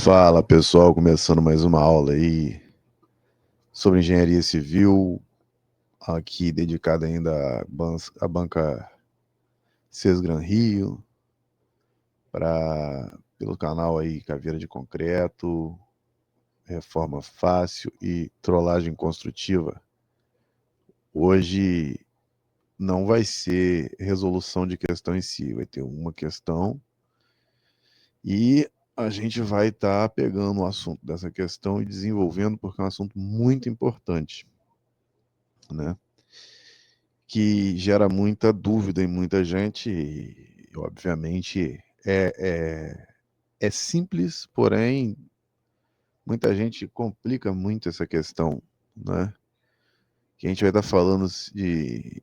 Fala pessoal, começando mais uma aula aí sobre engenharia civil, aqui dedicada ainda à banca Sesgran Rio, pelo canal aí Caveira de Concreto, Reforma Fácil e Trollagem Construtiva. Hoje não vai ser resolução de questão em si, vai ter uma questão e a gente vai estar pegando o assunto dessa questão e desenvolvendo, porque é um assunto muito importante, né? Que gera muita dúvida em muita gente e, obviamente, é simples, porém, muita gente complica muito essa questão, né? Que a gente vai estar falando de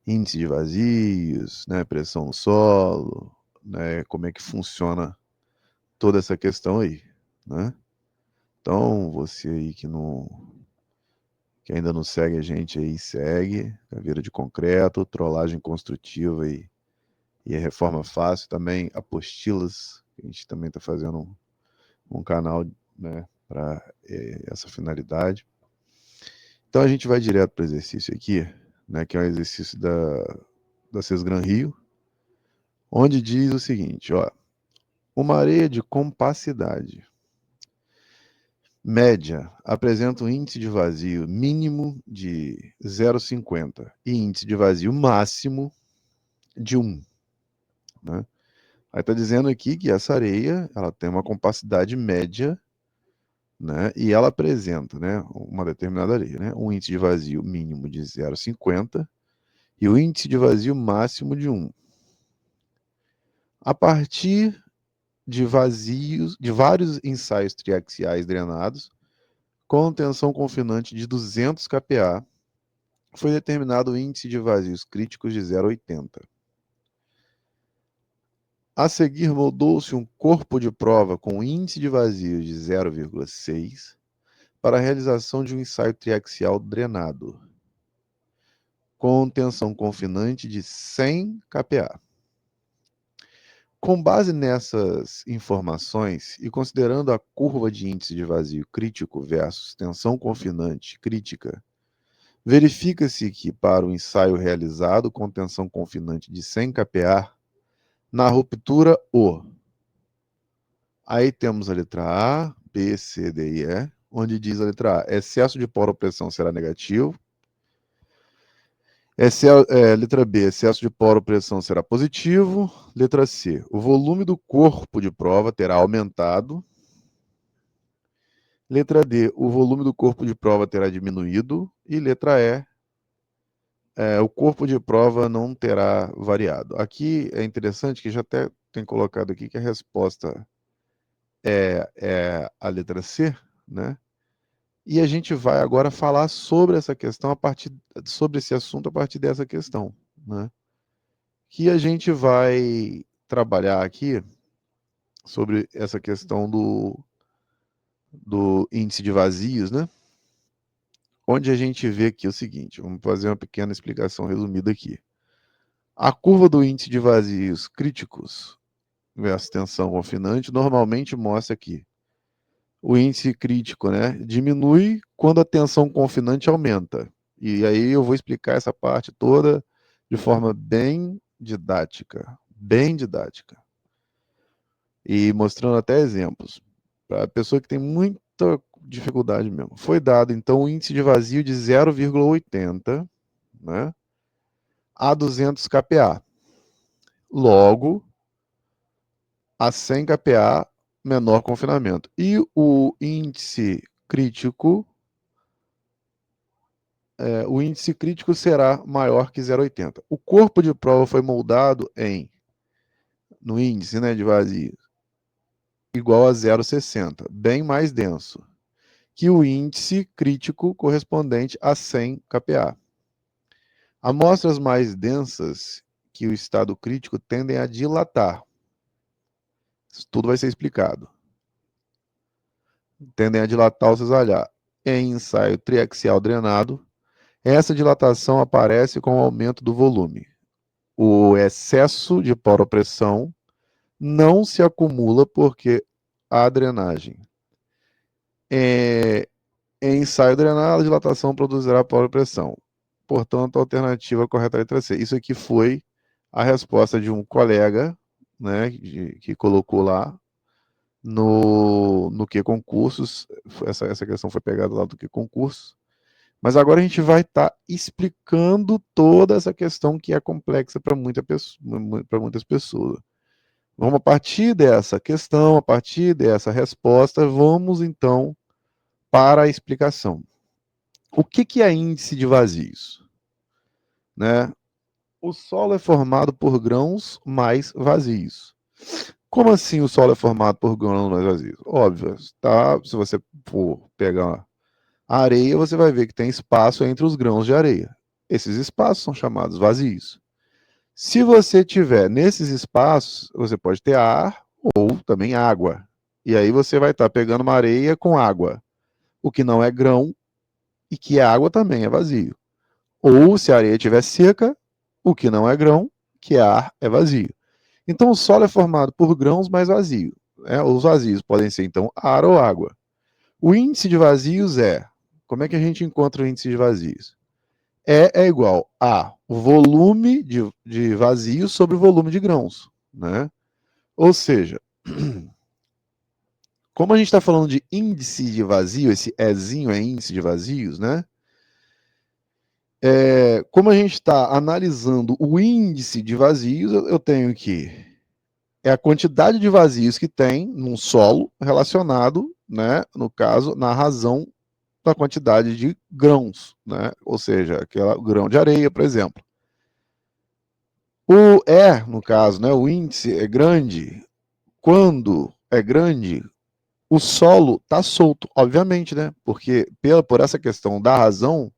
índice de vazios, né? Pressão no solo, né? Como é que funciona toda essa questão aí, né? Então, você aí que ainda não segue a gente aí, segue, Caveira de Concreto, Trollagem Construtiva e a Reforma Fácil, também apostilas, que a gente também está fazendo um canal, né, para essa finalidade. Então a gente vai direto para o exercício aqui, né, que é o exercício da Sesgran Rio, onde diz o seguinte, ó, uma areia de compacidade média apresenta um índice de vazio mínimo de 0,50 e índice de vazio máximo de 1, né? Aí está dizendo aqui que essa areia ela tem uma compacidade média, né? E ela apresenta, né, uma determinada areia, né, um índice de vazio mínimo de 0,50 e o índice de vazio máximo de 1. A partir de vazios, de vários ensaios triaxiais drenados, com tensão confinante de 200 kPa, foi determinado o índice de vazios críticos de 0,80. A seguir, moldou-se um corpo de prova com índice de vazio de 0,6 para a realização de um ensaio triaxial drenado, com tensão confinante de 100 kPa. Com base nessas informações e considerando a curva de índice de vazio crítico versus tensão confinante crítica, verifica-se que para o ensaio realizado com tensão confinante de 100 kPa, na ruptura O, aí temos a letra A, B, C, D e E, onde diz a letra A, excesso de poropressão será negativo. Letra B, excesso de poropressão será positivo. Letra C, o volume do corpo de prova terá aumentado. Letra D, o volume do corpo de prova terá diminuído. E letra E, o corpo de prova não terá variado. Aqui é interessante que já até tem colocado aqui que a resposta é a letra C, né? E a gente vai agora falar sobre essa questão sobre esse assunto a partir dessa questão, né? Que a gente vai trabalhar aqui sobre essa questão do índice de vazios, né? Onde a gente vê aqui o seguinte, vamos fazer uma pequena explicação resumida aqui. A curva do índice de vazios críticos versus tensão confinante normalmente mostra que o índice crítico, né, diminui quando a tensão confinante aumenta. E aí eu vou explicar essa parte toda de forma bem didática, e mostrando até exemplos, para a pessoa que tem muita dificuldade mesmo. Foi dado, então, o índice de vazio de 0,80, né, a 200 kPa. Logo, a 100 kPa, menor confinamento. E o índice crítico será maior que 0,80. O corpo de prova foi moldado no índice, né, de vazio igual a 0,60, bem mais denso que o índice crítico correspondente a 100 kPa. Amostras mais densas que o estado crítico tendem a dilatar. Isso tudo vai ser explicado. Tendem a dilatar ou cisalhar. Em ensaio triaxial drenado, essa dilatação aparece com o aumento do volume. O excesso de poropressão não se acumula porque a drenagem em ensaio drenar, a dilatação produzirá polo pressão. Portanto, a alternativa correta é a letra C. Isso aqui foi a resposta de um colega, né, que colocou lá no que concursos. Essa questão foi pegada lá do que concursos. Mas agora a gente vai estar explicando toda essa questão que é complexa para muitas pessoas. Vamos, a partir dessa questão, a partir dessa resposta, vamos então para a explicação. O que é índice de vazios? Né? O solo é formado por grãos mais vazios. Como assim o solo é formado por grãos mais vazios? Óbvio, tá? Se você for pegar a areia, você vai ver que tem espaço entre os grãos de areia. Esses espaços são chamados vazios. Se você tiver nesses espaços, você pode ter ar ou também água. E aí você vai estar pegando uma areia com água. O que não é grão e que é água também é vazio. Ou se a areia estiver seca, o que não é grão, que é ar, é vazio. Então o solo é formado por grãos mais vazios. Os vazios podem ser então ar ou água. O índice de vazios como é que a gente encontra o índice de vazios? É igual a volume de vazios sobre o volume de grãos. Né? Ou seja, como a gente está falando de índice de vazio, esse Ezinho é índice de vazios, né? Como a gente está analisando o índice de vazios, eu tenho que a quantidade de vazios que tem num solo relacionado, né, no caso, na razão da quantidade de grãos, né? Ou seja, aquele grão de areia, por exemplo. No caso, né, o índice é grande. Quando é grande, o solo está solto, obviamente, né? Porque por essa questão da razão,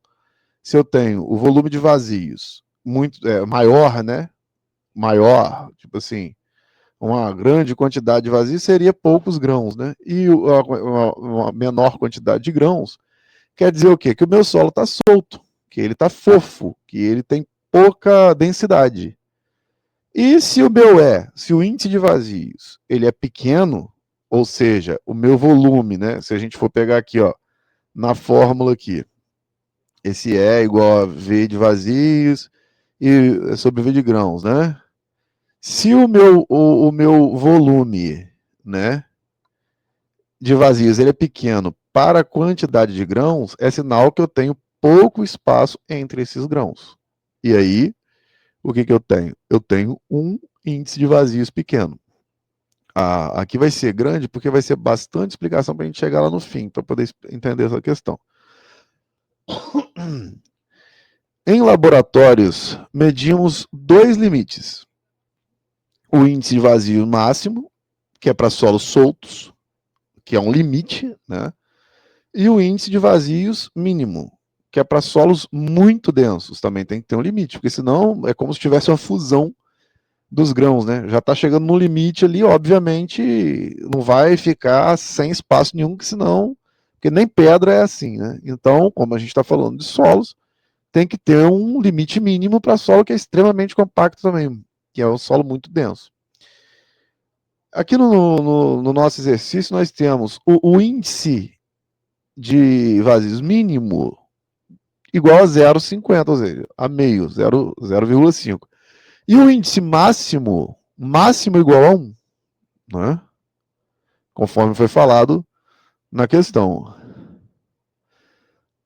se eu tenho o volume de vazios muito maior, né? Maior, tipo assim, uma grande quantidade de vazios seria poucos grãos, né? E uma menor quantidade de grãos quer dizer o quê? Que o meu solo está solto, que ele está fofo, que ele tem pouca densidade. E se o índice de vazios ele é pequeno, ou seja, o meu volume, né? Se a gente for pegar aqui, ó, na fórmula aqui, esse é igual a V de vazios e sobre V de grãos, né? Se o meu volume, né, de vazios ele é pequeno para a quantidade de grãos, é sinal que eu tenho pouco espaço entre esses grãos. E aí, o que eu tenho? Eu tenho um índice de vazios pequeno. Aqui vai ser grande porque vai ser bastante explicação para a gente chegar lá no fim, para poder entender essa questão. Em laboratórios, medimos dois limites. O índice de vazio máximo, que é para solos soltos, que é um limite, né? E o índice de vazios mínimo, que é para solos muito densos, também tem que ter um limite, porque senão é como se tivesse uma fusão dos grãos, né? Já está chegando no limite ali, obviamente não vai ficar sem espaço nenhum, que senão, porque nem pedra é assim, né? Então, como a gente está falando de solos, tem que ter um limite mínimo para solo que é extremamente compacto também, que é um solo muito denso. Aqui no nosso exercício nós temos o índice de vazios mínimo igual a 0,50, ou seja, a meio, 0,5. E o índice máximo igual a 1, né? Conforme foi falado na questão.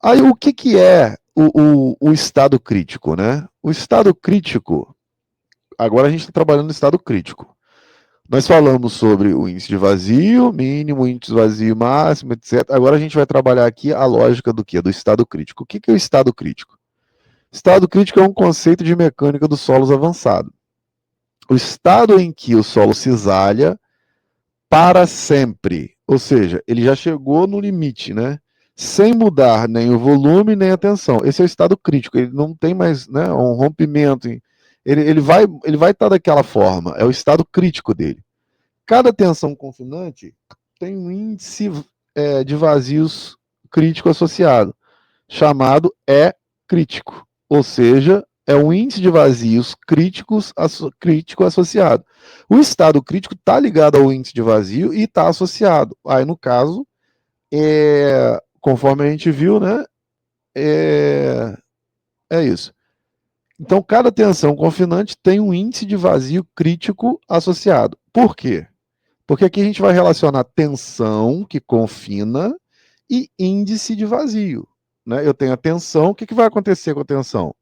Aí o que é o estado crítico, né? O estado crítico, agora a gente está trabalhando no estado crítico. Nós falamos sobre o índice de vazio mínimo, índice de vazio máximo, etc. Agora a gente vai trabalhar aqui a lógica do quê? Do estado crítico. O que é o estado crítico? Estado crítico é um conceito de mecânica dos solos avançado. O estado em que o solo cisalha para sempre, ou seja, ele já chegou no limite, né? Sem mudar nem o volume nem a tensão. Esse é o estado crítico, ele não tem mais, né, um rompimento. Ele vai estar daquela forma, é o estado crítico dele. Cada tensão confinante tem um índice de vazios crítico associado, chamado E crítico, ou seja, é um índice de vazios crítico associado. O estado crítico está ligado ao índice de vazio e está associado. Aí, no caso, conforme a gente viu, né, é isso. Então, cada tensão confinante tem um índice de vazio crítico associado. Por quê? Porque aqui a gente vai relacionar tensão, que confina, e índice de vazio. Né? Eu tenho a tensão, o que vai acontecer com a tensão?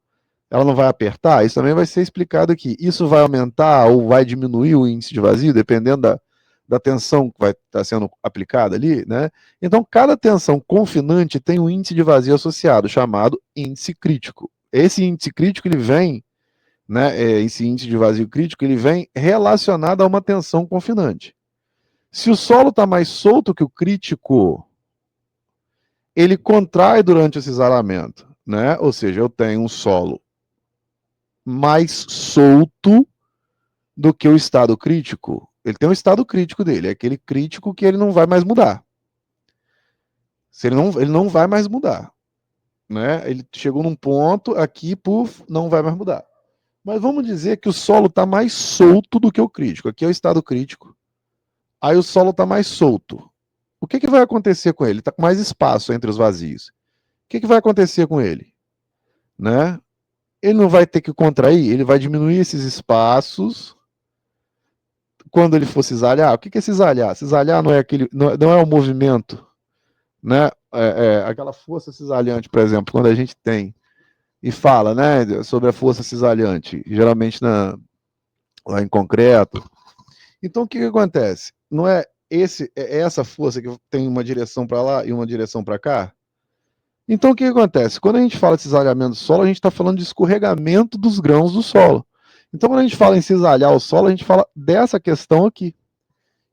Ela não vai apertar? Isso também vai ser explicado aqui. Isso vai aumentar ou vai diminuir o índice de vazio, dependendo da tensão que vai estar sendo aplicada ali, né? Então, cada tensão confinante tem um índice de vazio associado, chamado índice crítico. Esse índice crítico, ele vem, né, esse índice de vazio crítico, ele vem relacionado a uma tensão confinante. Se o solo está mais solto que o crítico, ele contrai durante esse isolamento, né? Ou seja, eu tenho um solo mais solto do que o estado crítico. Ele tem um estado crítico dele, é aquele crítico que ele não vai mais mudar. Se ele não vai mais mudar. Né? Ele chegou num ponto aqui, puf, não vai mais mudar. Mas vamos dizer que o solo está mais solto do que o crítico. Aqui é o estado crítico. Aí o solo está mais solto. O que vai acontecer com ele? Está com mais espaço entre os vazios. O que vai acontecer com ele? Né? Ele não vai ter que contrair, ele vai diminuir esses espaços. Quando ele for cisalhar, o que é cisalhar? Cisalhar não é aquele, não é o movimento, né? Aquela força cisalhante, por exemplo, quando a gente tem e fala, né, sobre a força cisalhante, geralmente lá em concreto. Então o que acontece? Não é essa força que tem uma direção para lá e uma direção para cá? Então o que acontece? Quando a gente fala de cisalhamento do solo, a gente está falando de escorregamento dos grãos do solo. Então quando a gente fala em cisalhar o solo, a gente fala dessa questão aqui.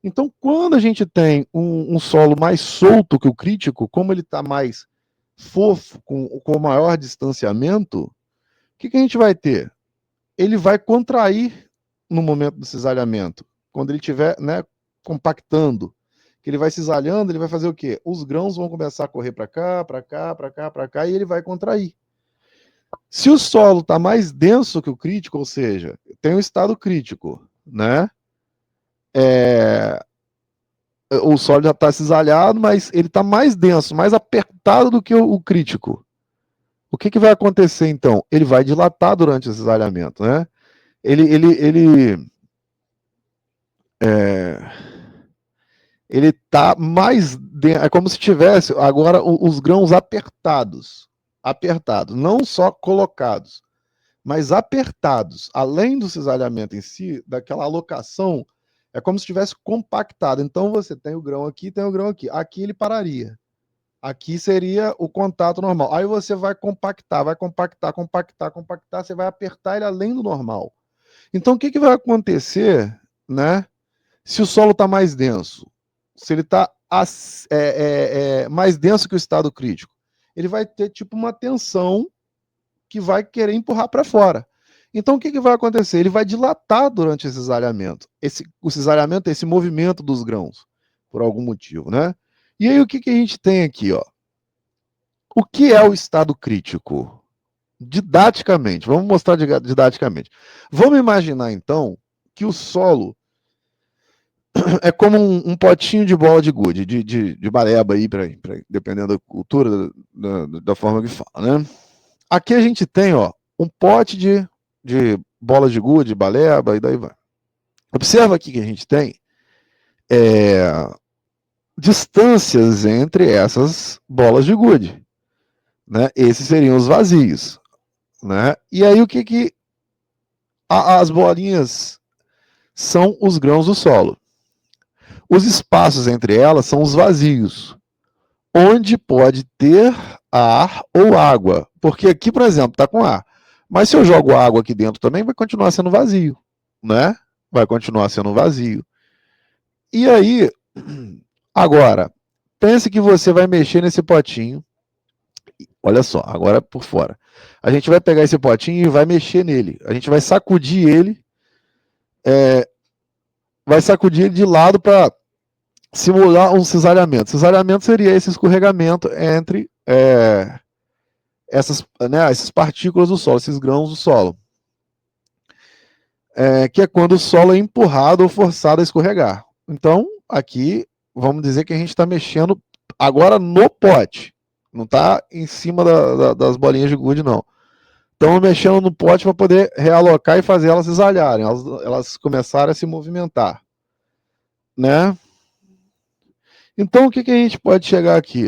Então, quando a gente tem um solo mais solto que o crítico, como ele está mais fofo, com maior distanciamento, o que a gente vai ter? Ele vai contrair no momento do cisalhamento. Quando ele estiver, né, compactando, que ele vai cisalhando, ele vai fazer o quê? Os grãos vão começar a correr para cá, para cá, para cá, para cá, e ele vai contrair. Se o solo está mais denso que o crítico, ou seja, tem um estado crítico, né? O solo já está cisalhado, mas ele está mais denso, mais apertado do que o crítico. O que vai acontecer então? Ele vai dilatar durante o cisalhamento, né? Ele tá mais é como se tivesse agora os grãos apertados, não só colocados, mas apertados. Além do cisalhamento em si, daquela alocação, é como se tivesse compactado. Então você tem o grão aqui, tem o grão aqui. Aqui ele pararia. Aqui seria o contato normal. Aí você vai compactar, você vai apertar ele além do normal. Então o que vai acontecer, né? Se o solo está mais denso, se ele está mais denso que o estado crítico, ele vai ter tipo uma tensão que vai querer empurrar para fora. Então o que vai acontecer? Ele vai dilatar durante esse cisalhamento. O cisalhamento é esse movimento dos grãos, por algum motivo, né? E aí o que a gente tem aqui, ó? O que é o estado crítico? Didaticamente, vamos mostrar didaticamente. Vamos imaginar então que o solo é como um potinho de bola de gude, de bareba aí, dependendo da cultura, da forma que fala, né? Aqui a gente tem, ó, um pote de bola de gude, baleba, e daí vai. Observa aqui que a gente tem distâncias entre essas bolas de gude, né? Esses seriam os vazios, né? E aí o que as bolinhas são os grãos do solo. Os espaços entre elas são os vazios, onde pode ter ar ou água. Porque aqui, por exemplo, está com ar. Mas se eu jogo água aqui dentro também, vai continuar sendo vazio, né? Vai continuar sendo vazio. E aí, agora, pense que você vai mexer nesse potinho. Olha só, agora por fora. A gente vai pegar esse potinho e vai mexer nele. A gente vai sacudir ele, de lado para simular um cisalhamento. Cisalhamento seria esse escorregamento entre essas partículas do solo, esses grãos do solo. Que é quando o solo é empurrado ou forçado a escorregar. Então, aqui, vamos dizer que a gente está mexendo agora no pote. Não está em cima das bolinhas de gude, não. Estamos mexendo no pote para poder realocar e fazer elas exalharem, elas começarem a se movimentar. Né? Então, o que a gente pode chegar aqui?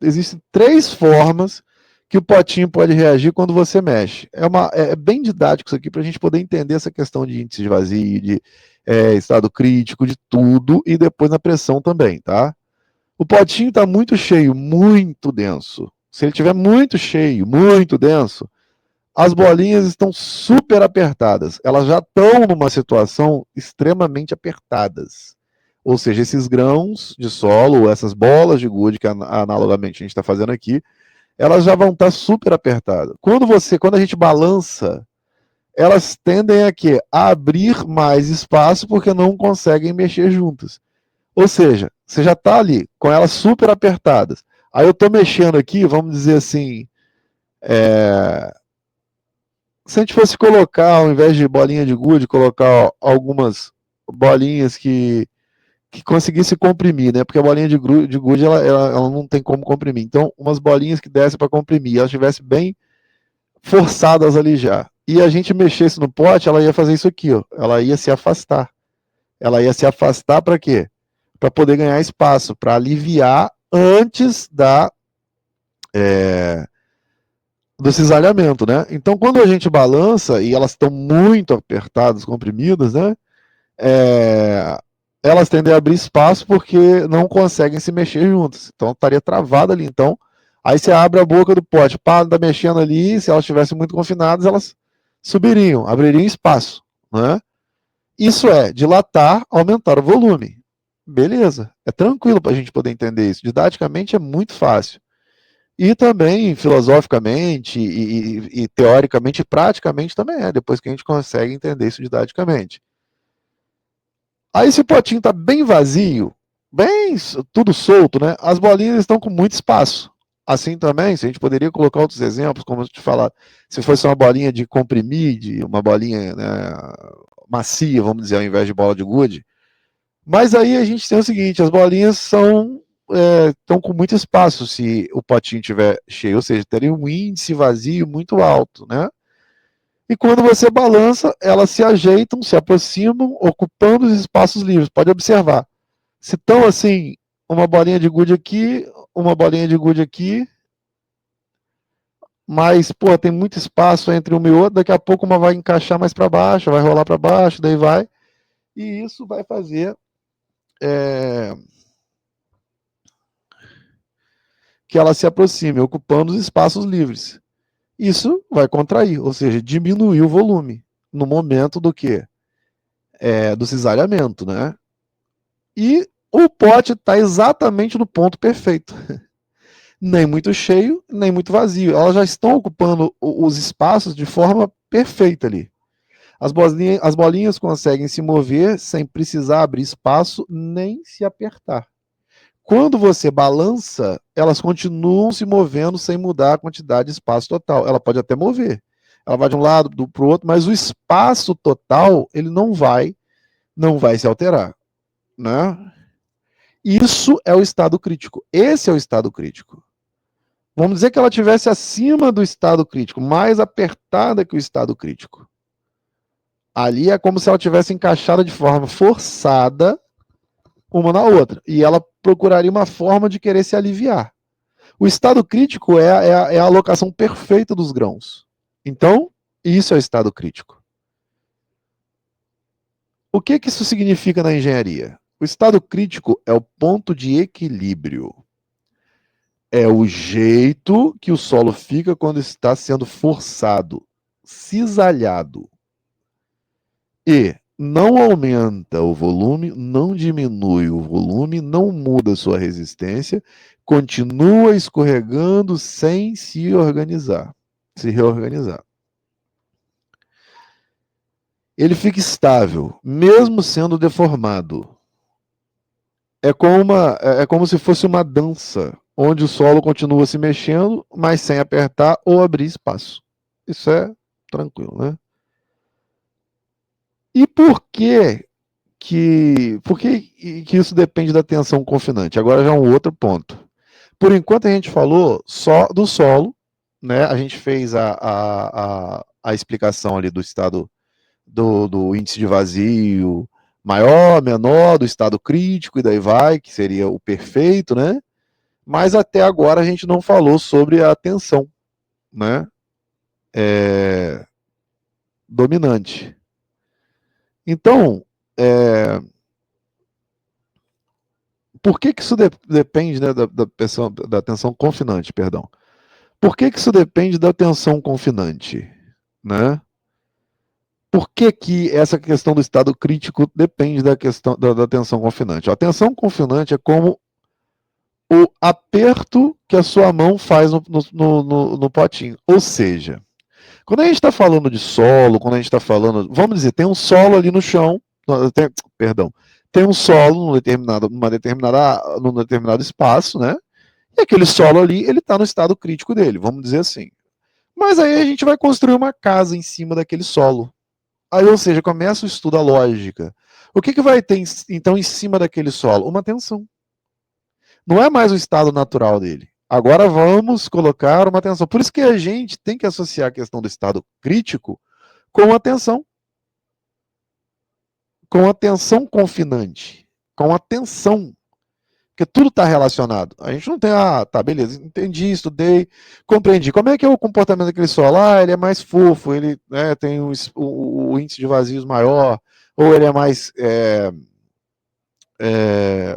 Existem 3 formas que o potinho pode reagir quando você mexe. É bem didático isso aqui para a gente poder entender essa questão de índice de vazio, de estado crítico, de tudo, e depois na pressão também, tá? O potinho está muito cheio, muito denso. Se ele estiver muito cheio, muito denso, as bolinhas estão super apertadas. Elas já estão numa situação extremamente apertadas. Ou seja, esses grãos de solo, essas bolas de gude que analogamente a gente está fazendo aqui, elas já vão estar super apertadas. Quando a gente balança, elas tendem a abrir mais espaço porque não conseguem mexer juntas. Ou seja, você já está ali com elas super apertadas. Aí eu estou mexendo aqui, vamos dizer assim, se a gente fosse colocar, ao invés de bolinha de gude, colocar algumas bolinhas que conseguisse comprimir, né? Porque a bolinha de gude ela não tem como comprimir. Então, umas bolinhas que dessem para comprimir, elas estivessem bem forçadas ali já. E a gente mexesse no pote, ela ia fazer isso aqui, ó. Ela ia se afastar. Ela ia se afastar para quê? Para poder ganhar espaço, para aliviar antes do cisalhamento, né? Então, quando a gente balança e elas estão muito apertadas, comprimidas, né? Elas tendem a abrir espaço porque não conseguem se mexer juntas. Então, estaria travada ali. Então, aí você abre a boca do pote, pá, tá mexendo ali, se elas estivessem muito confinadas, elas subiriam, abririam espaço, né? Isso é dilatar, aumentar o volume. Beleza, é tranquilo para a gente poder entender isso. Didaticamente é muito fácil. E também, filosoficamente, e teoricamente, e praticamente também depois que a gente consegue entender isso didaticamente. Aí esse potinho está bem vazio, bem tudo solto, né? As bolinhas estão com muito espaço. Assim também, se a gente poderia colocar outros exemplos, como eu te falar, se fosse uma bolinha de comprimir, uma bolinha, né, macia, vamos dizer, ao invés de bola de gude. Mas aí a gente tem o seguinte, as bolinhas estão com muito espaço se o potinho estiver cheio, ou seja, teria um índice vazio muito alto, né? E quando você balança, elas se ajeitam, se aproximam, ocupando os espaços livres. Pode observar. Se estão assim, uma bolinha de gude aqui, uma bolinha de gude aqui, mas, pô, tem muito espaço entre uma e outra, daqui a pouco uma vai encaixar mais para baixo, vai rolar para baixo, daí vai. E isso vai fazer que ela se aproxime, ocupando os espaços livres. Isso vai contrair, ou seja, diminuir o volume no momento do quê? Do cisalhamento, né? E o pote está exatamente no ponto perfeito. Nem muito cheio, nem muito vazio. Elas já estão ocupando os espaços de forma perfeita ali. As bolinhas conseguem se mover sem precisar abrir espaço nem se apertar. Quando você balança, elas continuam se movendo sem mudar a quantidade de espaço total. Ela pode até mover. Ela vai de um lado para o outro, mas o espaço total ele não vai se alterar, né? Isso é o estado crítico. Esse é o estado crítico. Vamos dizer que ela estivesse acima do estado crítico, mais apertada que o estado crítico. Ali é como se ela tivesse encaixada de forma forçada uma na outra. E ela procuraria uma forma de querer se aliviar. O estado crítico é a alocação perfeita dos grãos. Então, isso é o estado crítico. O que isso significa na engenharia? O estado crítico é o ponto de equilíbrio. É o jeito que o solo fica quando está sendo forçado, cisalhado. E não aumenta o volume, não diminui o volume, não muda sua resistência, continua escorregando sem se reorganizar. Ele fica estável, mesmo sendo deformado. É como se fosse uma dança. onde o solo continua se mexendo, mas sem apertar ou abrir espaço. Isso é tranquilo, né? E por que isso depende da tensão confinante? Agora já é um outro ponto. Por enquanto a gente falou só do solo, né? A gente fez a explicação ali do estado do índice de vazio maior, menor, do estado crítico, e daí vai, que seria o perfeito, né? Mas até agora a gente não falou sobre a tensão, né? Dominante. Então, por que isso depende, né, da tensão confinante, perdão? Por que isso depende da tensão confinante, né? Por que essa questão do estado crítico depende da questão da tensão confinante? A tensão confinante é como o aperto que a sua mão faz no potinho. Ou seja, quando a gente está falando de solo, quando a gente está falando, vamos dizer, tem um solo ali no chão, perdão, tem um solo num determinado espaço, né? E aquele solo ali, ele está no estado crítico dele, vamos dizer assim. Mas aí a gente vai construir uma casa em cima daquele solo. Aí, ou seja, começa o estudo, a lógica. O que vai ter, então, em cima daquele solo? Uma tensão. Não é mais o estado natural dele. Agora vamos colocar uma tensão. Por isso que a gente tem que associar a questão do estado crítico com a tensão. Com a tensão confinante. Com a tensão. Porque tudo está relacionado. A gente não tem, tá, beleza, entendi, estudei, compreendi. Como é que é o comportamento daquele solo? Ele é mais fofo, ele, né, tem o índice de vazios maior, ou ele é mais.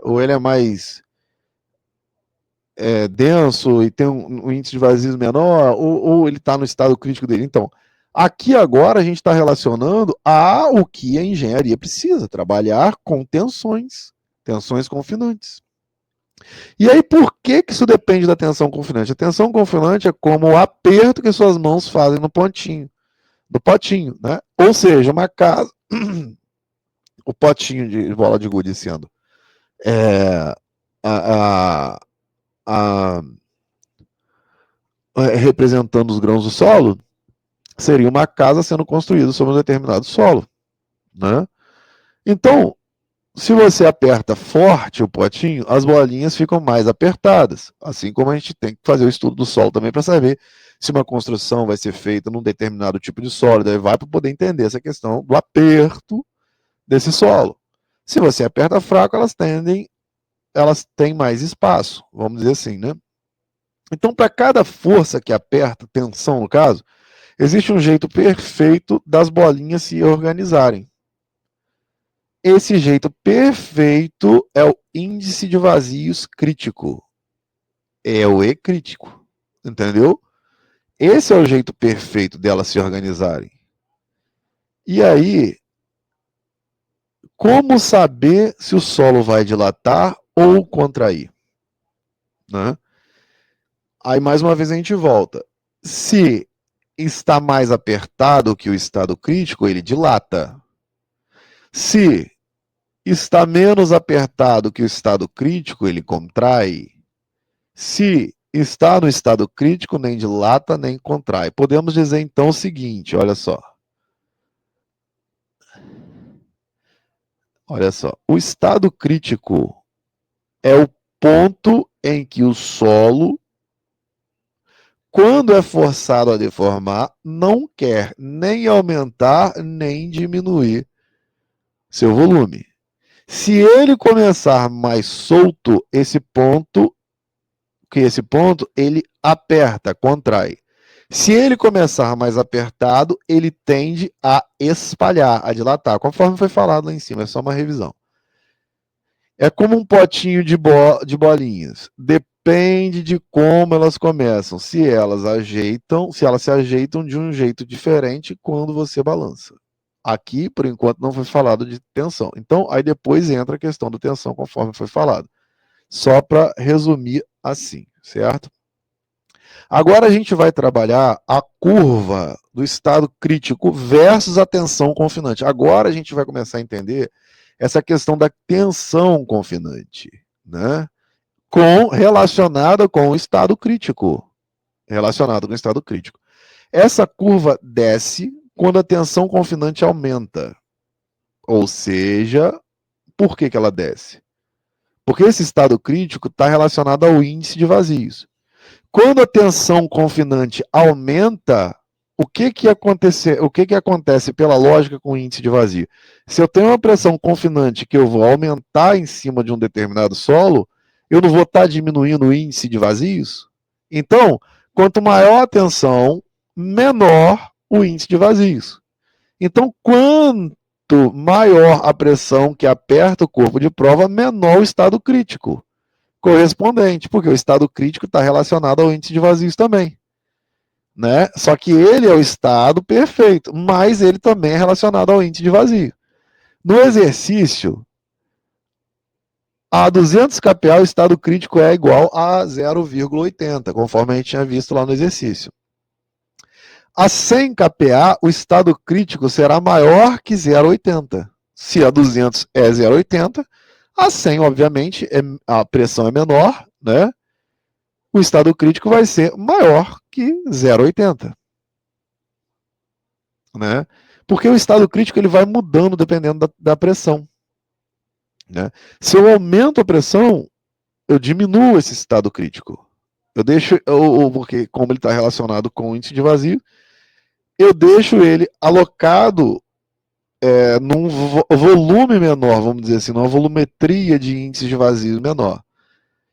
Ou ele é mais denso e tem um índice de vazios menor, ou ele está no estado crítico dele. Então, aqui agora a gente está relacionando o que a engenharia precisa, trabalhar com tensões confinantes. E aí, por que isso depende da tensão confinante? A tensão confinante é como o aperto que suas mãos fazem no potinho, né? Ou seja, uma casa, o potinho de bola de gude sendo a, a, a, representando os grãos do solo, seria uma casa sendo construída sobre um determinado solo, né? Então, se você aperta forte o potinho, as bolinhas ficam mais apertadas. Assim como a gente tem que fazer o estudo do solo também para saber se uma construção vai ser feita num determinado tipo de solo, daí vai para poder entender essa questão do aperto desse solo. Se você aperta fraco, elas têm mais espaço, vamos dizer assim, né? Então, para cada força que aperta, tensão no caso, existe um jeito perfeito das bolinhas se organizarem. Esse jeito perfeito é o índice de vazios crítico. É o E crítico. Entendeu? Esse é o jeito perfeito delas se organizarem. E aí, como saber se o solo vai dilatar ou contrair? Né? Aí, mais uma vez, a gente volta. Se está mais apertado que o estado crítico, ele dilata. Se está menos apertado que o estado crítico, ele contrai. Se está no estado crítico, nem dilata, nem contrai. Podemos dizer então o seguinte, olha só. Olha só, o estado crítico é o ponto em que o solo, quando é forçado a deformar, não quer nem aumentar nem diminuir seu volume. Se ele começar mais solto, esse ponto, ele aperta, contrai. Se ele começar mais apertado, ele tende a espalhar, a dilatar, conforme foi falado lá em cima, é só uma revisão. É como um potinho de bolinhas. Depende de como elas começam. Se elas se ajeitam de um jeito diferente quando você balança. Aqui, por enquanto, não foi falado de tensão. Então, aí depois entra a questão da tensão, conforme foi falado. Só para resumir assim, certo? Agora a gente vai trabalhar a curva do estado crítico versus a tensão confinante. Agora a gente vai começar a entender essa questão da tensão confinante, né? relacionada com o estado crítico. Relacionado com o estado crítico. Essa curva desce quando a tensão confinante aumenta. Ou seja, por que ela desce? Porque esse estado crítico está relacionado ao índice de vazios. Quando a tensão confinante aumenta, o que acontece pela lógica com o índice de vazio? Se eu tenho uma pressão confinante que eu vou aumentar em cima de um determinado solo, eu não vou estar diminuindo o índice de vazios? Então, quanto maior a tensão, menor o índice de vazios. Então, quanto maior a pressão que aperta o corpo de prova, menor o estado crítico correspondente, porque o estado crítico está relacionado ao índice de vazios também. Né? Só que ele é o estado perfeito, mas ele também é relacionado ao índice de vazio. No exercício, a 200 kPa o estado crítico é igual a 0,80, conforme a gente tinha visto lá no exercício. A 100 kPa, o estado crítico será maior que 0,80. Se a 200 é 0,80, a 100, obviamente, a pressão é menor, né? O estado crítico vai ser maior que 0,80. Né? Porque o estado crítico ele vai mudando dependendo da pressão. Né? Se eu aumento a pressão, eu diminuo esse estado crítico. Eu deixo, porque como ele está relacionado com o índice de vazio, eu deixo ele alocado num volume menor, vamos dizer assim, numa volumetria de índice de vazio menor.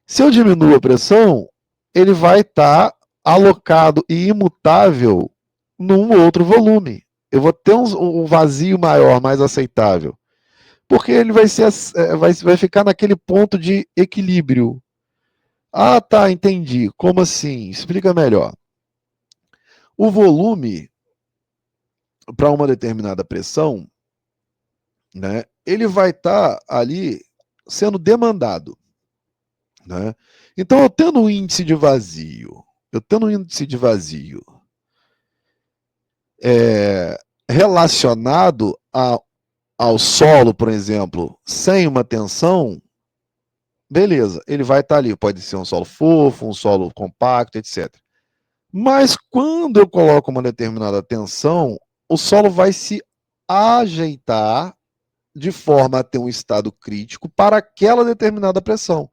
Se eu diminuo a pressão, ele vai estar alocado e imutável num outro volume. Eu vou ter um vazio maior, mais aceitável. Porque ele vai ficar naquele ponto de equilíbrio. Ah, tá, entendi. Como assim? Explica melhor. O volume para uma determinada pressão, né, ele vai estar ali sendo demandado. Né? Então, eu tendo um índice de vazio, relacionado ao solo, por exemplo, sem uma tensão, beleza, ele vai estar ali. Pode ser um solo fofo, um solo compacto, etc. Mas quando eu coloco uma determinada tensão, o solo vai se ajeitar de forma a ter um estado crítico para aquela determinada pressão.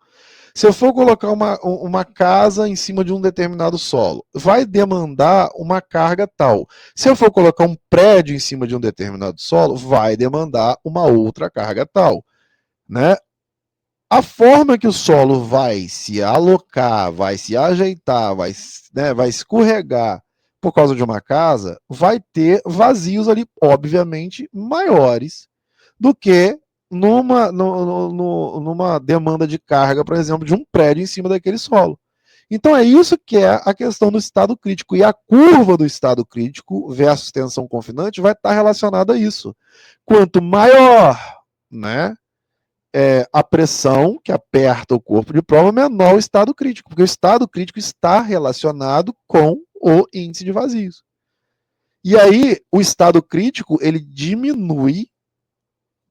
Se eu for colocar uma casa em cima de um determinado solo, vai demandar uma carga tal. Se eu for colocar um prédio em cima de um determinado solo, vai demandar uma outra carga tal. Né? A forma que o solo vai se alocar, vai se ajeitar, vai escorregar por causa de uma casa, vai ter vazios ali, obviamente, maiores do que numa demanda de carga, por exemplo, de um prédio em cima daquele solo. Então é isso que é a questão do estado crítico. E a curva do estado crítico versus tensão confinante vai estar relacionada a isso. Quanto maior, né, a pressão que aperta o corpo de prova, menor o estado crítico, porque o estado crítico está relacionado com o índice de vazios. E aí, o estado crítico, ele diminui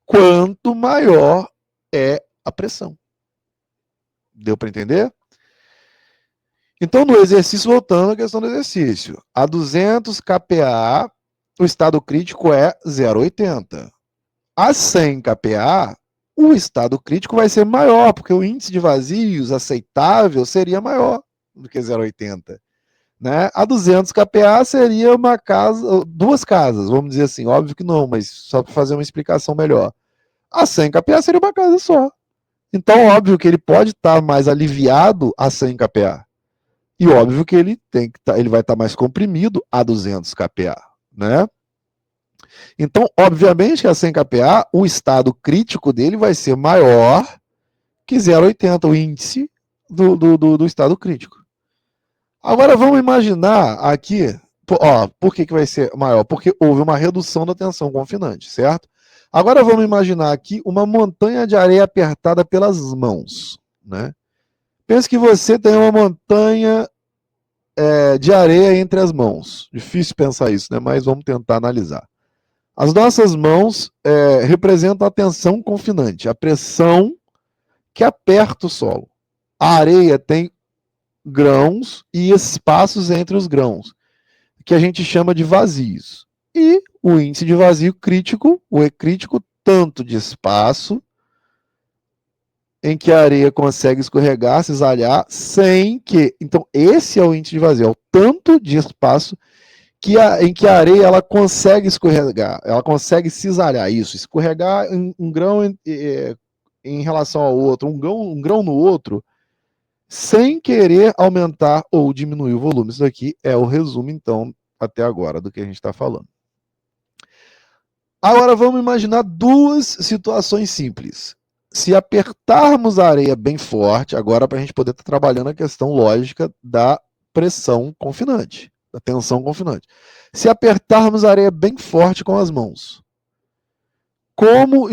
quanto maior é a pressão. Deu para entender? Então, no exercício, voltando à questão do exercício, a 200 kPa, o estado crítico é 0,80. A 100 kPa, o estado crítico vai ser maior, porque o índice de vazios aceitável seria maior do que 0,80. Né? A 200 kPa seria uma casa, duas casas, vamos dizer assim, óbvio que não, mas só para fazer uma explicação melhor. A 100 kPa seria uma casa só. Então, óbvio que ele pode estar mais aliviado a 100 kPa. E óbvio que ele vai estar mais comprimido a 200 kPa, né? Então, obviamente que a 100 kPa, o estado crítico dele vai ser maior que 0,80, o índice do estado crítico. Agora vamos imaginar aqui, por que vai ser maior? Porque houve uma redução da tensão confinante, certo? Agora vamos imaginar aqui uma montanha de areia apertada pelas mãos, né? Pense que você tem uma montanha de areia entre as mãos. Difícil pensar isso, né? Mas vamos tentar analisar. As nossas mãos representam a tensão confinante, a pressão que aperta o solo. A areia tem grãos e espaços entre os grãos, que a gente chama de vazios. E o índice de vazio crítico, o E crítico, tanto de espaço em que a areia consegue escorregar, cisalhar, sem que... Então, esse é o índice de vazio, é o tanto de espaço em que a areia ela consegue escorregar, ela consegue cisalhar, isso, escorregar um grão em relação ao outro, um grão no outro, sem querer aumentar ou diminuir o volume. Isso aqui é o resumo, então, até agora, do que a gente está falando. Agora vamos imaginar duas situações simples. Se apertarmos a areia bem forte, agora para a gente poder estar trabalhando a questão lógica da pressão confinante, da tensão confinante. Se apertarmos a areia bem forte com as mãos, como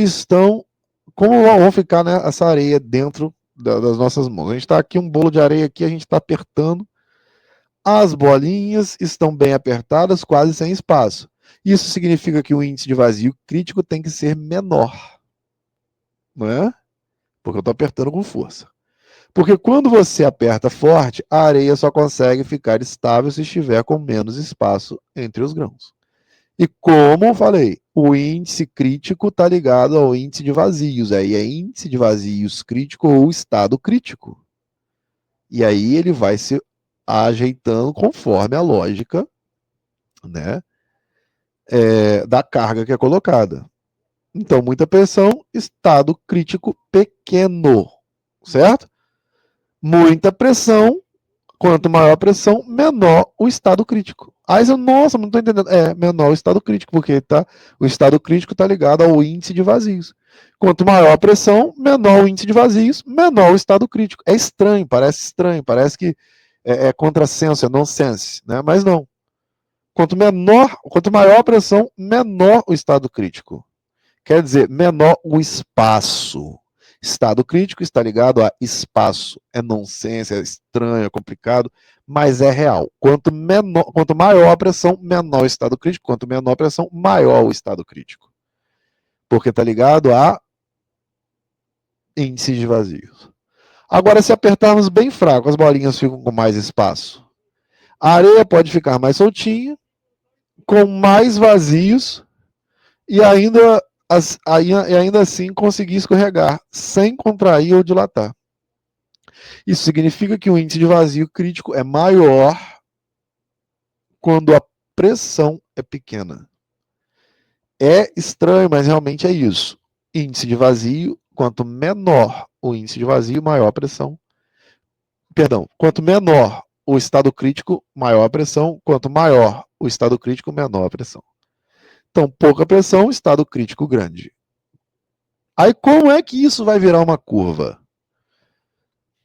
vão ficar, né, essa areia dentro das nossas mãos? A gente está aqui, um bolo de areia aqui, a gente está apertando, as bolinhas estão bem apertadas, quase sem espaço. Isso significa que o índice de vazio crítico tem que ser menor, não é? Porque eu estou apertando com força. Porque quando você aperta forte, a areia só consegue ficar estável se estiver com menos espaço entre os grãos. E como eu falei, o índice crítico está ligado ao índice de vazios. Aí é índice de vazios crítico ou estado crítico. E aí ele vai se ajeitando conforme a lógica, né, da carga que é colocada. Então, muita pressão, estado crítico pequeno, certo? Muita pressão, quanto maior a pressão, menor o estado crítico. Aí você, nossa, não estou entendendo. É, menor o estado crítico, porque o estado crítico está ligado ao índice de vazios. Quanto maior a pressão, menor o índice de vazios, menor o estado crítico. É estranho, parece que é contrassenso, é nonsense, né? Mas não. Quanto maior a pressão, menor o estado crítico. Quer dizer, menor o espaço. Estado crítico está ligado a espaço. É nonsense, é estranho, é complicado, mas é real. Quanto maior a pressão, menor o estado crítico. Quanto menor a pressão, maior o estado crítico. Porque está ligado a índice de vazios. Agora, se apertarmos bem fraco, as bolinhas ficam com mais espaço. A areia pode ficar mais soltinha, com mais vazios, e ainda assim conseguir escorregar, sem contrair ou dilatar. Isso significa que o índice de vazio crítico é maior quando a pressão é pequena. É estranho, mas realmente é isso. Índice de vazio, quanto menor o índice de vazio, maior a pressão. Perdão, quanto menor o estado crítico, maior a pressão. Quanto maior o estado crítico, menor a pressão. Então, pouca pressão, estado crítico grande. Aí, como é que isso vai virar uma curva?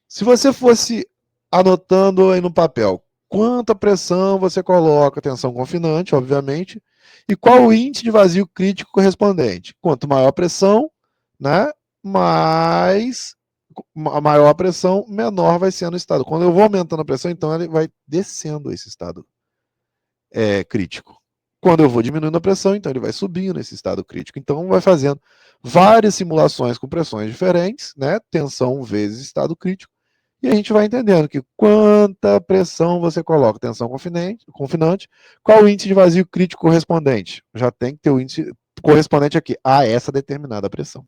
Se você fosse anotando aí no papel quanta pressão você coloca, tensão confinante, obviamente, e qual o índice de vazio crítico correspondente. Quanto maior a pressão, né, maior a pressão, menor vai sendo o estado. Quando eu vou aumentando a pressão, então ele vai descendo esse estado crítico. Quando eu vou diminuindo a pressão, então ele vai subindo esse estado crítico. Então vai fazendo várias simulações com pressões diferentes, né, tensão vezes estado crítico, e a gente vai entendendo que quanta pressão você coloca, tensão confinante, qual o índice de vazio crítico correspondente? Já tem que ter o índice correspondente aqui a essa determinada pressão,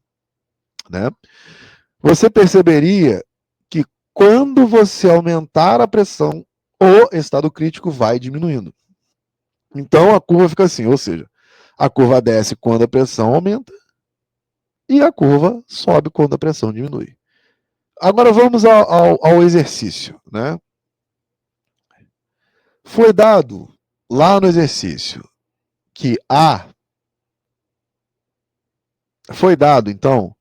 né? Você perceberia que quando você aumentar a pressão, o estado crítico vai diminuindo. Então a curva fica assim, ou seja, a curva desce quando a pressão aumenta e a curva sobe quando a pressão diminui. Agora vamos ao exercício, né? Foi dado lá no exercício que foi dado, então,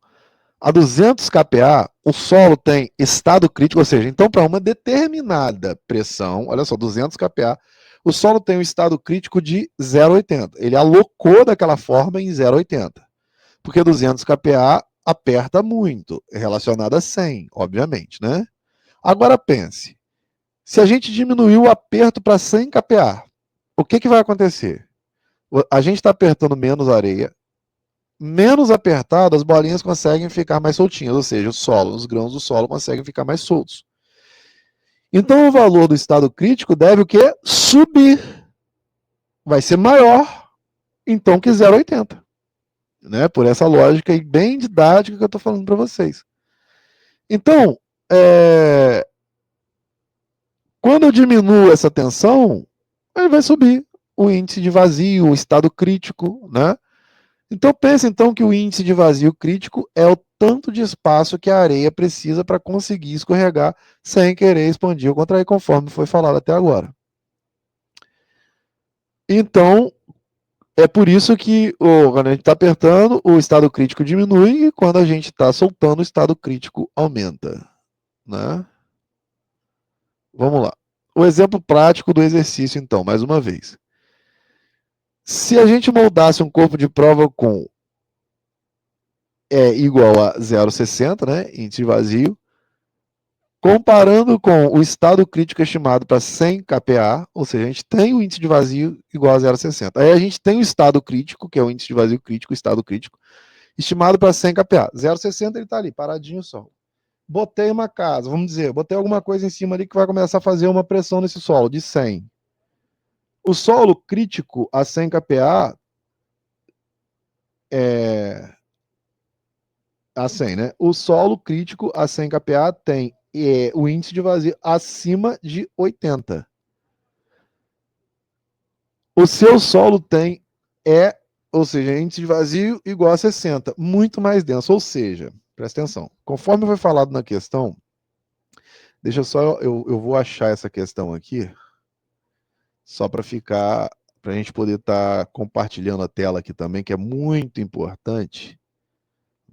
a 200 kPa, o solo tem estado crítico, ou seja, então para uma determinada pressão, olha só, 200 kPa, o solo tem um estado crítico de 0,80. Ele alocou daquela forma em 0,80. Porque 200 kPa aperta muito, é relacionado a 100, obviamente, né? Agora pense, se a gente diminuir o aperto para 100 kPa, o que vai acontecer? A gente está apertando menos areia, menos apertado, as bolinhas conseguem ficar mais soltinhas, ou seja, os grãos do solo conseguem ficar mais soltos. Então o valor do estado crítico deve o quê? Subir. Vai ser maior, então, que 0,80. Né? Por essa lógica aí bem didática que eu estou falando para vocês. Então, quando eu diminuo essa tensão, ele vai subir o índice de vazio, o estado crítico, né? Então pense então que o índice de vazio crítico é o tanto de espaço que a areia precisa para conseguir escorregar sem querer expandir ou contrair, conforme foi falado até agora. Então, é por isso que quando a gente está apertando, o estado crítico diminui e quando a gente está soltando, o estado crítico aumenta. Né? Vamos lá. O exemplo prático do exercício, então, mais uma vez. Se a gente moldasse um corpo de prova com igual a 0,60, né, índice vazio, comparando com o estado crítico estimado para 100 kPa, ou seja, a gente tem o índice de vazio igual a 0,60. Aí a gente tem o estado crítico, que é o índice de vazio crítico, o estado crítico, estimado para 100 kPa. 0,60 ele está ali, paradinho só. Botei uma casa, vamos dizer, botei alguma coisa em cima ali que vai começar a fazer uma pressão nesse solo, de 100. O solo crítico a 100 kPa a 100, né? O solo crítico a 100 kPa tem o índice de vazio acima de 80. O seu solo tem ou seja, índice de vazio igual a 60, muito mais denso. Ou seja, presta atenção, conforme foi falado na questão, deixa só, eu vou achar essa questão aqui, só para a gente poder estar compartilhando a tela aqui também, que é muito importante,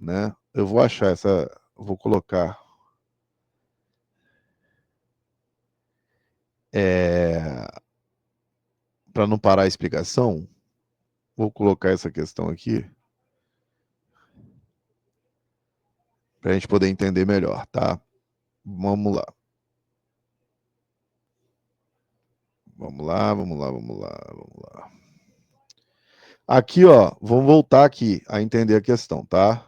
né? Eu vou achar vou colocar para não parar a explicação, vou colocar essa questão aqui para a gente poder entender melhor, tá? Vamos lá. Vamos lá, vamos lá, vamos lá, vamos lá. Aqui, ó, vamos voltar aqui a entender a questão, tá?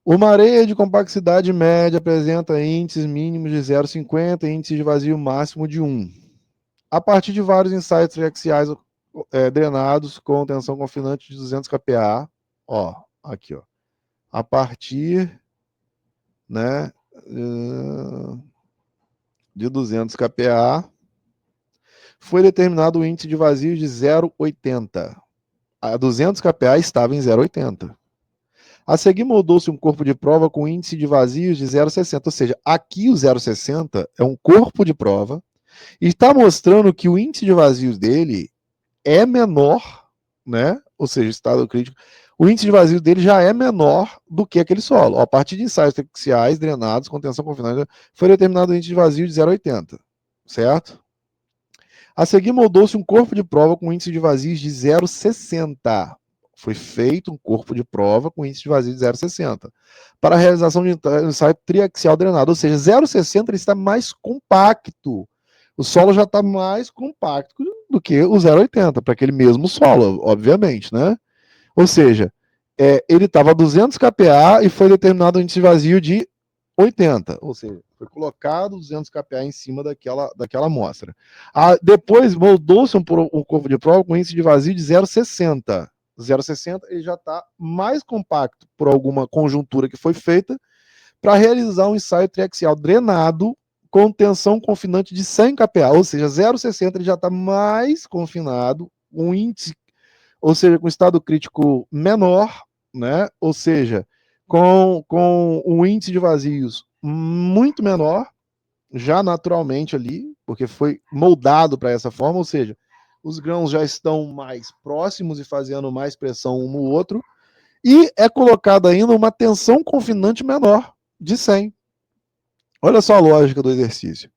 Uma areia de complexidade média apresenta índices mínimos de 0,50 e índice de vazio máximo de 1. A partir de vários ensaios triaxiais drenados com tensão confinante de 200 kPa, ó, aqui, ó. A partir, né, de 200 kPa, foi determinado o índice de vazio de 0,80. A 200 kPa estava em 0,80. A seguir moldou-se um corpo de prova com índice de vazios de 0,60, ou seja, aqui o 0,60 é um corpo de prova e está mostrando que o índice de vazios dele é menor, né? Ou seja, estado crítico, o índice de vazio dele já é menor do que aquele solo. A partir de ensaios triaxiais drenados com tensão confinante, foi determinado o índice de vazio de 0,80, certo? A seguir moldou-se um corpo de prova com índice de vazios de 0,60. Foi feito um corpo de prova com índice de vazio de 0,60 para a realização de ensaio triaxial drenado, ou seja, 0,60 está mais compacto. O solo já está mais compacto do que o 0,80 para aquele mesmo solo, obviamente, né? Ou seja, ele estava a 200 kPa e foi determinado o índice de vazio de 80, ou seja, foi colocado 200 kPa em cima daquela amostra. Depois moldou-se um corpo de prova com índice de vazio de 0,60. 0,60 ele já está mais compacto por alguma conjuntura que foi feita para realizar um ensaio triaxial drenado com tensão confinante de 100 kPa, ou seja, 0,60 ele já está mais confinado, um índice, ou seja, com estado crítico menor, né? Ou seja, com um índice de vazios muito menor, já naturalmente ali, porque foi moldado para essa forma, ou seja, os grãos já estão mais próximos e fazendo mais pressão um no outro, e é colocada ainda uma tensão confinante menor, de 100. Olha só a lógica do exercício.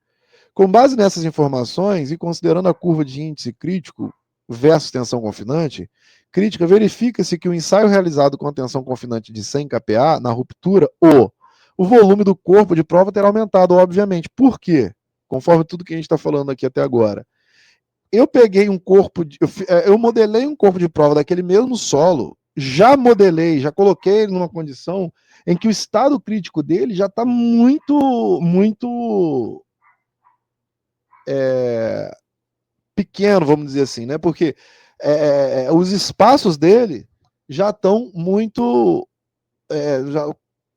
Com base nessas informações e considerando a curva de índice crítico versus tensão confinante, crítica, verifica-se que o ensaio realizado com a tensão confinante de 100 kPa, na ruptura, o volume do corpo de prova terá aumentado, obviamente. Por quê? Conforme tudo que a gente está falando aqui até agora. eu peguei um corpo, eu modelei um corpo de prova daquele mesmo solo, já modelei, já coloquei ele numa condição em que o estado crítico dele já está muito pequeno, vamos dizer assim, né? Porque os espaços dele já estão muito,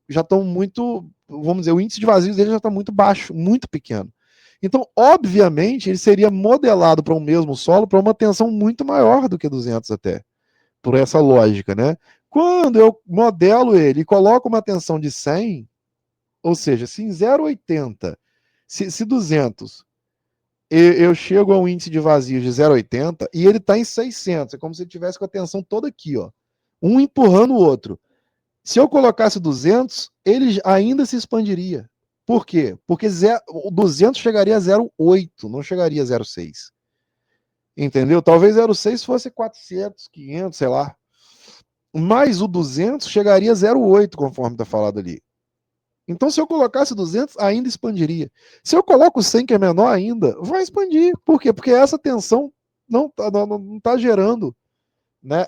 já estão muito, vamos dizer, o índice de vazios dele já está muito baixo, muito pequeno. Então, obviamente, ele seria modelado para um mesmo solo para uma tensão muito maior do que 200 até, por essa lógica, né? Quando eu modelo ele e coloco uma tensão de 100, ou seja, se em 0,80, se 200, eu chego a um índice de vazios de 0,80 e ele está em 600, é como se ele tivesse com a tensão toda aqui, ó, um empurrando o outro. Se eu colocasse 200, ele ainda se expandiria. Por quê? Porque o 200 chegaria a 0,8, não chegaria a 0,6. Entendeu? Talvez 0,6 fosse 400, 500, sei lá. Mas o 200 chegaria a 0,8, conforme está falado ali. Então, se eu colocasse 200, ainda expandiria. Se eu coloco 100, que é menor ainda, vai expandir. Por quê? Porque essa tensão não está gerando, né,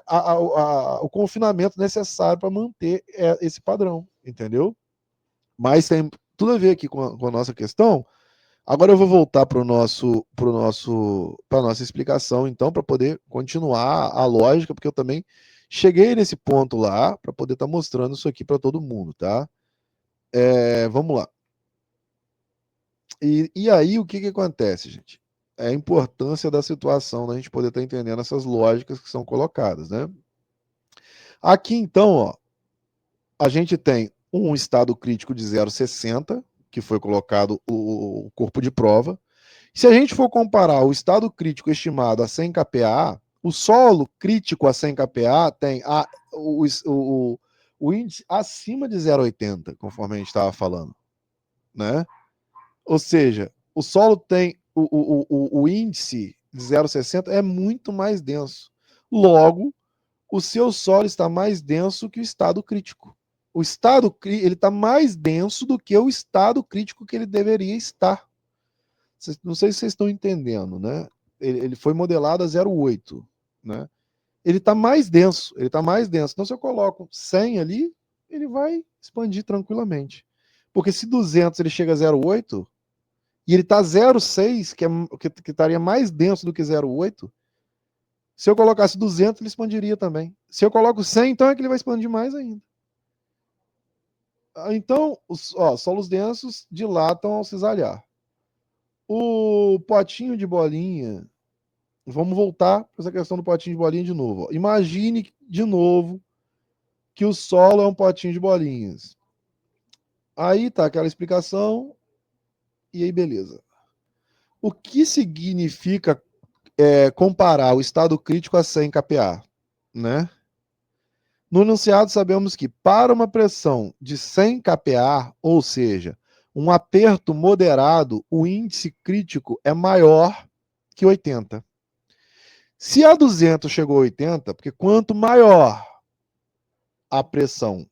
o confinamento necessário para manter esse padrão, entendeu? Mas tem tudo a ver aqui com a nossa questão. Agora eu vou voltar para nossa explicação, então, para poder continuar a lógica, porque eu também cheguei nesse ponto lá para poder estar mostrando isso aqui para todo mundo, tá? Vamos lá. E aí, o que acontece, gente? É a importância da situação, da gente poder estar entendendo essas lógicas que são colocadas, né? Aqui, então, ó, a gente tem um estado crítico de 0,60, que foi colocado o corpo de prova. Se a gente for comparar o estado crítico estimado a 100 kPa, o solo crítico a 100 kPa tem o índice acima de 0,80, conforme a gente estava falando, né? Ou seja, o solo tem o índice de 0,60 é muito mais denso. Logo, o seu solo está mais denso que o estado crítico. O estado ele está mais denso do que o estado crítico que ele deveria estar. Não sei se vocês estão entendendo, né? Ele foi modelado a 0,8, né? Ele está mais denso, ele está mais denso. Então, se eu coloco 100 ali, ele vai expandir tranquilamente. Porque se 200 ele chega a 0,8 e ele está 0,6, que estaria mais denso do que 0,8, se eu colocasse 200, ele expandiria também. Se eu coloco 100, então é que ele vai expandir mais ainda. Então, os solos densos dilatam ao cisalhar. O potinho de bolinha, vamos voltar para essa questão do potinho de bolinha de novo. Imagine de novo que o solo é um potinho de bolinhas. Aí tá aquela explicação, e aí beleza. O que significa comparar o estado crítico a 100 kPa, né? No enunciado sabemos que para uma pressão de 100 kPa, ou seja, um aperto moderado, o índice crítico é maior que 80. Se a 200 chegou a 80, porque quanto maior a pressão,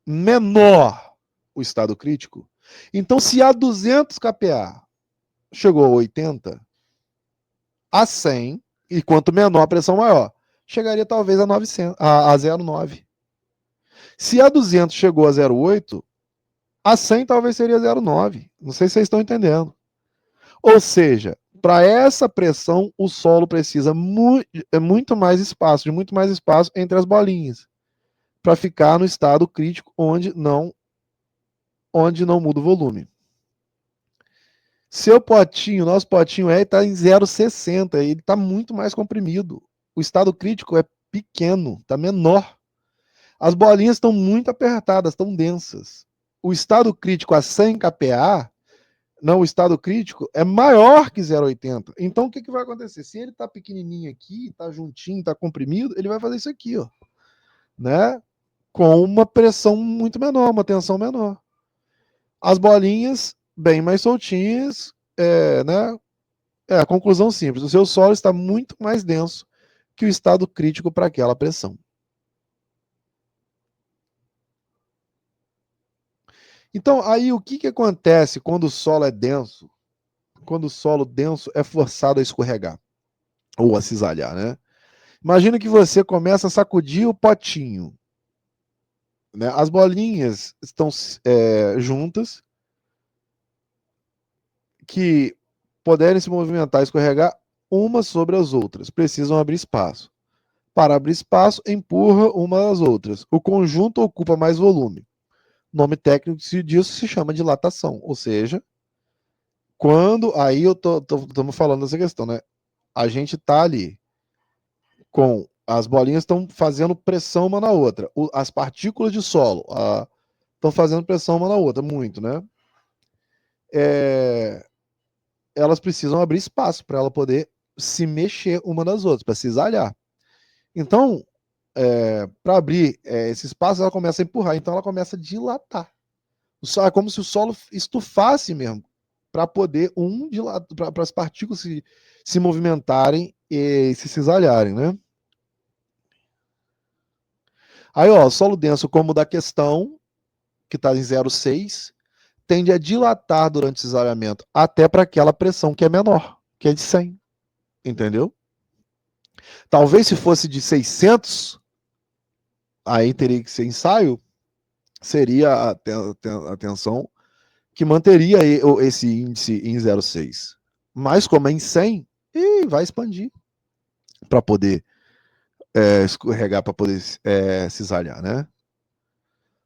menor o estado crítico. Então, se a 200 kPa chegou a 80, a 100, e quanto menor a pressão maior, chegaria talvez a 900, a 0,9. Se a 200 chegou a 0,8, a 100 talvez seria 0,9. Não sei se vocês estão entendendo. Ou seja, para essa pressão, o solo precisa muito mais espaço, de muito mais espaço entre as bolinhas, para ficar no estado crítico onde não muda o volume. Seu potinho, nosso potinho está em 0,60, ele está muito mais comprimido. O estado crítico é pequeno, está menor. As bolinhas estão muito apertadas, estão densas. O estado crítico a 100 kPa, não, o estado crítico é maior que 0,80. Então, o que vai acontecer? Se ele está pequenininho aqui, está juntinho, está comprimido, ele vai fazer isso aqui, ó, né? Com uma pressão muito menor, uma tensão menor. As bolinhas bem mais soltinhas, né? A conclusão simples: o seu solo está muito mais denso que o estado crítico para aquela pressão. Então, aí o que acontece quando o solo é denso? Quando o solo denso é forçado a escorregar. ou a cisalhar, né? Imagina que você começa a sacudir o potinho, né? As bolinhas estão juntas, que puderem se movimentar e escorregar umas sobre as outras, precisam abrir espaço. Para abrir espaço, empurra uma às outras. O conjunto ocupa mais volume. O nome técnico disso se chama dilatação, ou seja, quando aí eu estamos falando dessa questão, né? A gente tá ali com as bolinhas estão fazendo pressão uma na outra, as partículas de solo estão fazendo pressão uma na outra, muito, né? É, elas precisam abrir espaço para ela poder se mexer uma das outras, para se exalhar. Então, para abrir esse espaço, ela começa a empurrar, então ela começa a dilatar. É como se o solo estufasse mesmo, para poder para as partículas se movimentarem e se cisalharem, né? Aí, ó, solo denso, como o da questão, que está em 0,6, tende a dilatar durante o cisalhamento, até para aquela pressão que é menor, que é de 100, entendeu? Talvez se fosse de 600, aí teria que ser ensaio, seria a tensão que manteria esse índice em 0,6. Mas como é em 100, vai expandir para poder escorregar, para poder cisalhar, né?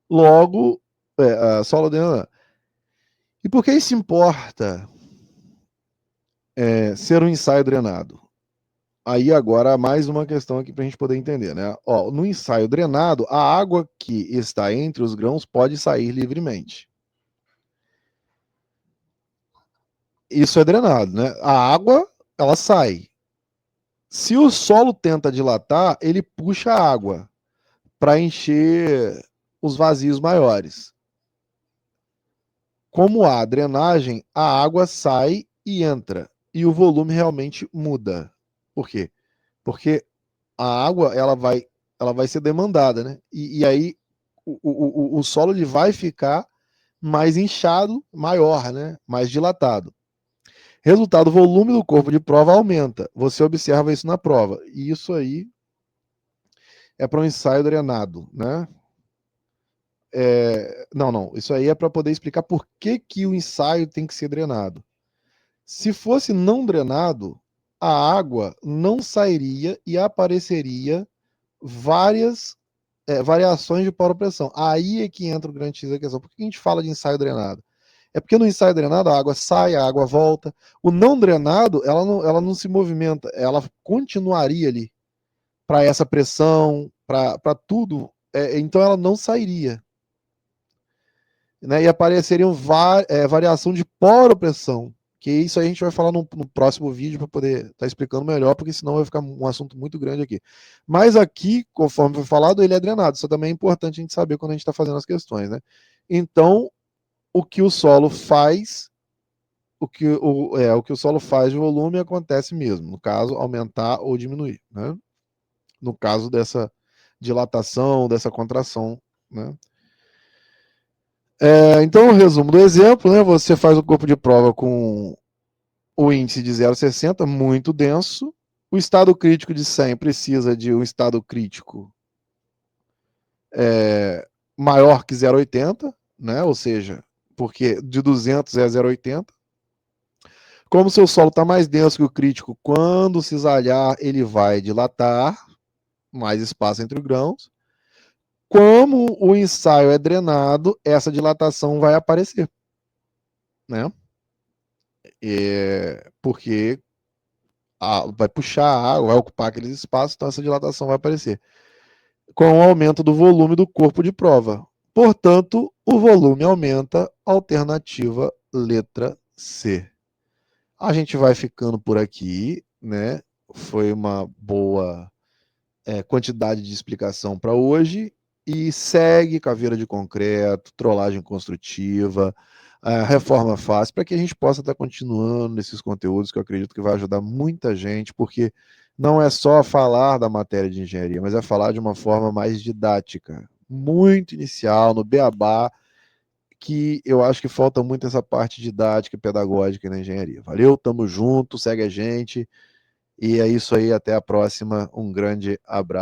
Logo, solo denso. E por que isso importa ser um ensaio drenado? Aí agora mais uma questão aqui para a gente poder entender, né? Ó, no ensaio drenado, a água que está entre os grãos pode sair livremente. Isso é drenado, né? A água, ela sai. Se o solo tenta dilatar, ele puxa a água para encher os vazios maiores. Como há drenagem, a água sai e entra e o volume realmente muda. Por quê? Porque a água ela vai ser demandada, né? E aí o solo ele vai ficar mais inchado, maior, né? Mais dilatado. Resultado, o volume do corpo de prova aumenta. Você observa isso na prova. E isso aí é para um ensaio drenado, né? Não. Isso aí é para poder explicar por que, que o ensaio tem que ser drenado. Se fosse não drenado, a água não sairia e apareceria várias variações de poropressão. Aí é que entra o grande X da questão. Por que a gente fala de ensaio drenado? É porque no ensaio drenado a água sai, a água volta. O não drenado, ela não se movimenta, ela continuaria ali para essa pressão, para tudo. Então ela não sairia. Né? E apareceriam variação de poropressão. Que isso aí a gente vai falar no próximo vídeo para poder estar explicando melhor, porque senão vai ficar um assunto muito grande aqui. Mas aqui, conforme foi falado, ele é drenado. Isso também é importante a gente saber quando a gente está fazendo as questões, né? Então, o que o solo faz, o que o solo faz de volume acontece mesmo. No caso, aumentar ou diminuir, né? No caso dessa dilatação, dessa contração, né? Então, o resumo do exemplo, né? Você faz o corpo de prova com o índice de 0,60, muito denso. O estado crítico de 100 precisa de um estado crítico maior que 0,80, né? Ou seja, porque de 200 é 0,80. Como o seu solo está mais denso que o crítico, quando cisalhar, ele vai dilatar, mais espaço entre os grãos. Como o ensaio é drenado, essa dilatação vai aparecer, né? Porque vai puxar a água, vai ocupar aqueles espaços, então essa dilatação vai aparecer. Com o aumento do volume do corpo de prova. Portanto, o volume aumenta, alternativa letra C. A gente vai ficando por aqui, né? Foi uma boa quantidade de explicação para hoje e segue caveira de concreto, trollagem construtiva, reforma fácil, para que a gente possa estar continuando nesses conteúdos que eu acredito que vai ajudar muita gente, porque não é só falar da matéria de engenharia, mas é falar de uma forma mais didática, muito inicial, no beabá, que eu acho que falta muito essa parte didática e pedagógica na engenharia. Valeu, tamo junto, segue a gente E é isso aí, até a próxima. Um grande abraço.